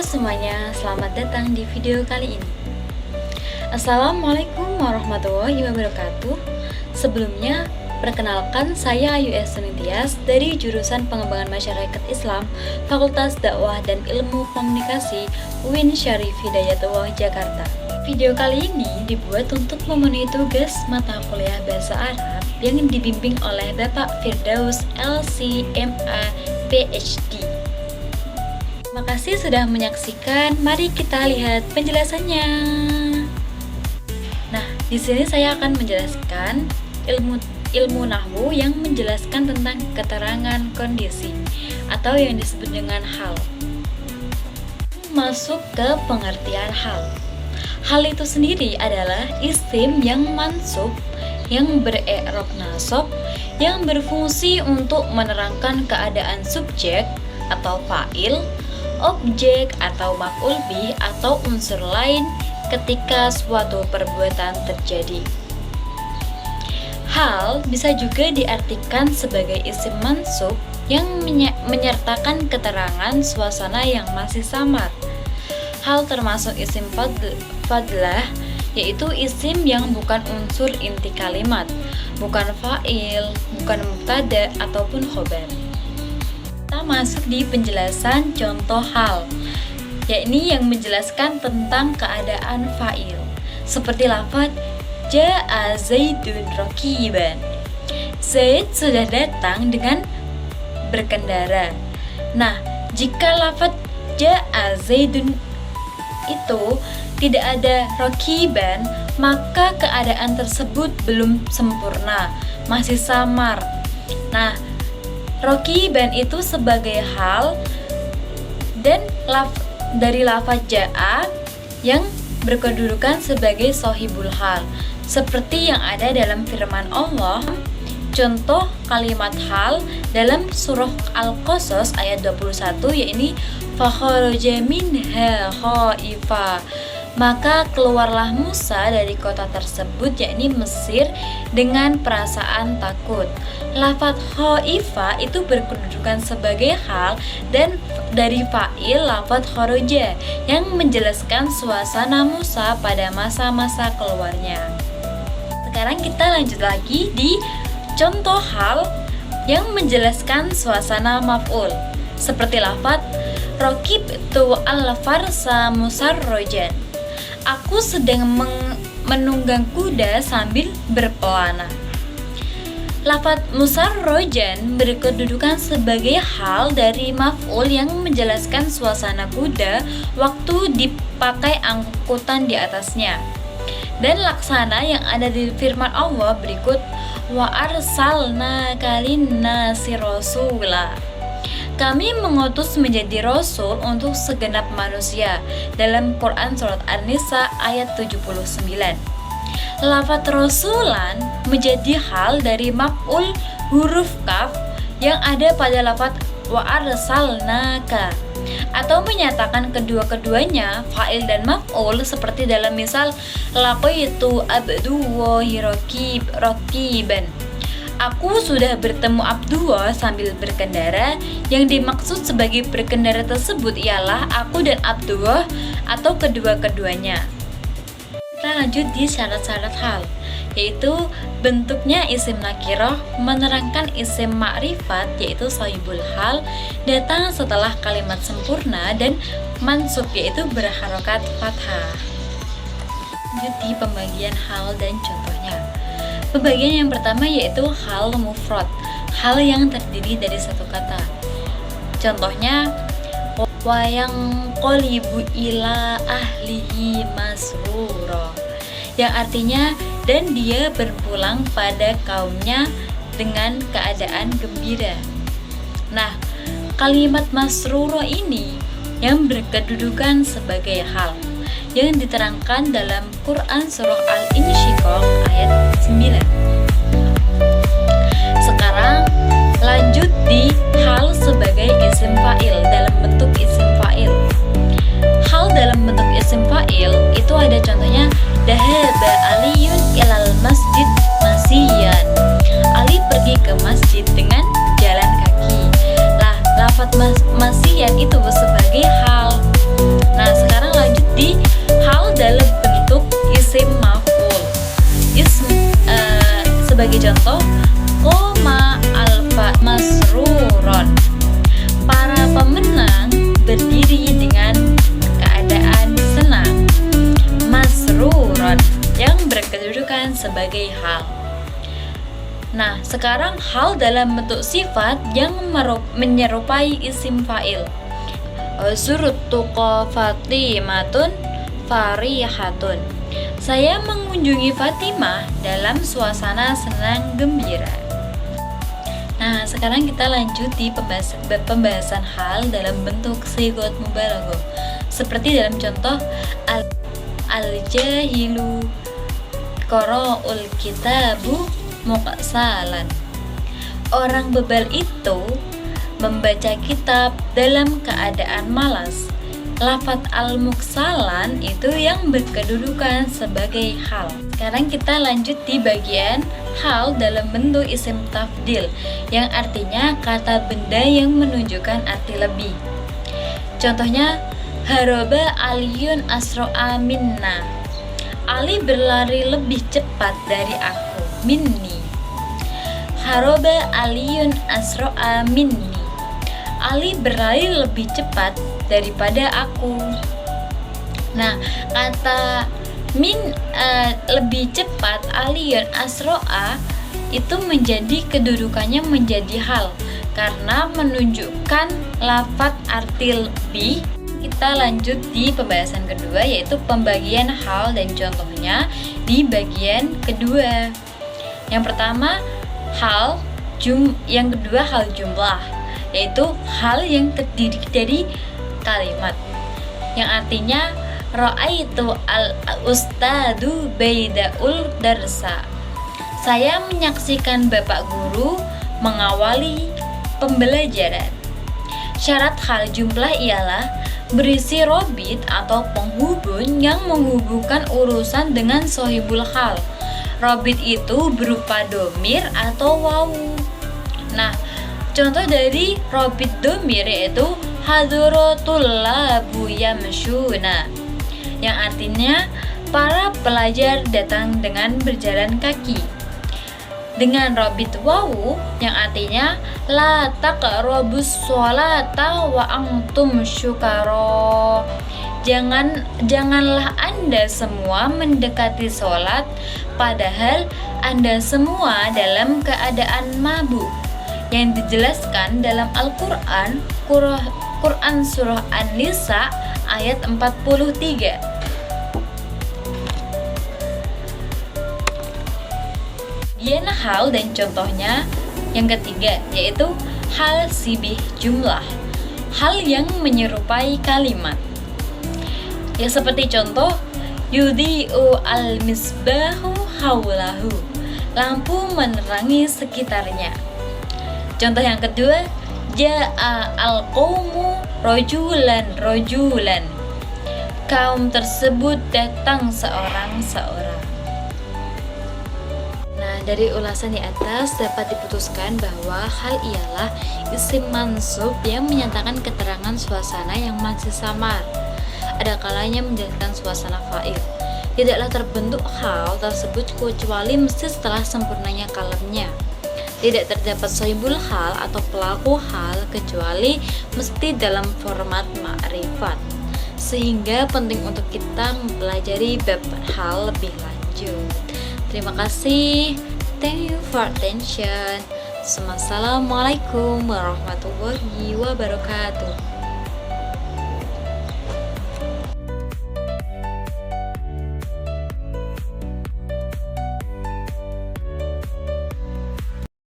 semuanya, selamat datang di video kali ini. Assalamualaikum warahmatullahi wabarakatuh. Sebelumnya, perkenalkan saya Ayu Esunitias dari jurusan Pengembangan Masyarakat Islam, Fakultas Dakwah dan Ilmu Komunikasi, UIN Syarif Hidayatullah Jakarta. Video kali ini dibuat untuk memenuhi tugas mata kuliah Bahasa Arab yang dibimbing oleh Bapak Firdaus LC.MA PhD. Terima kasih sudah menyaksikan. Mari kita lihat penjelasannya. Nah, di sini saya akan menjelaskan ilmu nahwu yang menjelaskan tentang keterangan kondisi atau yang disebut dengan hal. Masuk ke pengertian hal. Hal itu sendiri adalah isim yang mansub, yang bere'rob nasab, yang berfungsi untuk menerangkan keadaan subjek atau fa'il, objek atau maf'ul bih atau unsur lain ketika suatu perbuatan terjadi. Hal bisa juga diartikan sebagai isim mansub yang menyertakan keterangan suasana yang masih samar. Hal termasuk isim fadlah, yaitu isim yang bukan unsur inti kalimat, bukan fa'il, bukan mubtada ataupun khobar. Kita masuk di penjelasan contoh hal, yakni yang menjelaskan tentang keadaan fa'il, seperti lafaz Ja'a Zaidun rakiban. Zaid sudah datang dengan berkendara. Nah, jika lafaz Ja'a Zaidun itu tidak ada rakiban, maka keadaan tersebut belum sempurna, masih samar. Nah, rakiban itu sebagai hal dan dari lafaz ja'a yang berkedudukan sebagai sohibul hal, seperti yang ada dalam firman Allah. Contoh kalimat hal dalam surah Al-Qasas ayat 21, yakni fakharaja minha khaifa, maka keluarlah Musa dari kota tersebut, yakni Mesir, dengan perasaan takut. Lafaz khaifa itu berkedudukan sebagai hal dan dari fa'il lafaz kharaja yang menjelaskan suasana Musa pada masa-masa keluarnya. Sekarang kita lanjut lagi di contoh hal yang menjelaskan suasana maf'ul, seperti lafaz raqibtu al-farsa musarrojan. Aku sedang menunggang kuda sambil berpelana. Lafaz musarrojan berkedudukan sebagai hal dari maf'ul yang menjelaskan suasana kuda waktu dipakai angkutan di atasnya. Dan laksana yang ada di firman Allah berikut, wa arsalnaka linnasi rasula. Kami mengutus menjadi rasul untuk segenap manusia, dalam Quran surat An-Nisa ayat 79. Lafaz rasulan menjadi hal dari maf'ul huruf kaf yang ada pada lafaz wa arsalnaka, atau menyatakan kedua-keduanya fa'il dan maf'ul, seperti dalam misal laqaitu abdullahi rakiban. Aku sudah bertemu Abdullah sambil berkendara. Yang dimaksud sebagai berkendara tersebut ialah aku dan Abdullah atau kedua-keduanya. Kita lanjut di syarat-syarat hal, yaitu bentuknya isim nakirah, menerangkan isim ma'rifat yaitu sahibul hal, datang setelah kalimat sempurna, dan mansub yaitu berharokat fathah. Lanjut di pembagian hal dan contohnya. Pembagian yang pertama yaitu hal mufrad, hal yang terdiri dari satu kata. Contohnya, wayang qolibu ila ahlihi masrura, yang artinya dan dia berpulang pada kaumnya dengan keadaan gembira. Nah, kalimat masrura ini yang berkedudukan sebagai hal yang diterangkan dalam Quran surah Al-Insyiqaq ayat 9. Sekarang lanjut di hal sebagai isim fa'il dalam bentuk isim fa'il. Hal dalam bentuk isim fa'il itu ada contohnya, dahaba aliyun ilal masjid masiyan. Ali pergi ke masjid dengan jalan kaki. Lafaz masiyan itu sebagai hal. Sekarang hal dalam bentuk sifat yang menyerupai isim fa'il. Zurtu Fatimatun farihatun. Saya mengunjungi Fatimah dalam suasana senang gembira. Nah, sekarang kita lanjut di pembahasan hal dalam bentuk sigot mubalaghah. Seperti dalam contoh al-jahilu qara'ul kitabu muqsalan. Orang bebal itu membaca kitab dalam keadaan malas. Lafadz al-muksalan itu yang berkedudukan sebagai hal. Sekarang kita lanjut di bagian hal dalam bentuk isim tafdil, yang artinya kata benda yang menunjukkan arti lebih. Contohnya, haroba aliyun asro'a minna. Ali berlari lebih cepat dari aku. Minni. Haroba aliyun asro'a minni. Ali berlari lebih cepat daripada aku. Nah, kata lebih cepat aliyun asro'a itu menjadi kedudukannya menjadi hal karena menunjukkan lafadz arti lebih. Kita lanjut di pembahasan kedua, yaitu pembagian hal dan contohnya di bagian kedua. Yang pertama hal yang kedua hal jumlah, yaitu hal yang terdiri dari kalimat yang artinya ra'aitu al-ustadu baidaul darsa. Saya menyaksikan bapak guru mengawali pembelajaran. Syarat hal jumlah ialah berisi robit atau penghubung yang menghubungkan urusan dengan sohibul hal. Robit itu berupa domir atau wawu. Nah, contoh dari robit domir yaitu hadrotul labu yamshuna, yang artinya para pelajar datang dengan berjalan kaki. Dengan robit wawu yang artinya la taqrabus sholata wa antum syukara. Janganlah Anda semua mendekati sholat padahal Anda semua dalam keadaan mabuk. Yang dijelaskan dalam Al-Quran surah An-Nisa ayat 43. Bagian hal dan contohnya yang ketiga, yaitu hal sibih jumlah, hal yang menyerupai kalimat. Ya, seperti contoh yudhi'u al-misbahu haulahu, lampu menerangi sekitarnya. Contoh yang kedua, ja'a al-qaumu rojulan, kaum tersebut datang seorang-seorang. Nah, dari ulasan di atas dapat diputuskan bahwa hal ialah isim mansub yang menyatakan keterangan suasana yang masih samar. Ada kalanya menjelaskan suasana fa'il. Tidaklah terbentuk hal tersebut kecuali mesti setelah sempurnanya kalamnya. Tidak terdapat sohibul hal atau pelaku hal kecuali mesti dalam format ma'rifat. Sehingga penting untuk kita mempelajari bab hal lebih lanjut. Terima kasih. Thank you for attention. Assalamualaikum warahmatullahi wabarakatuh.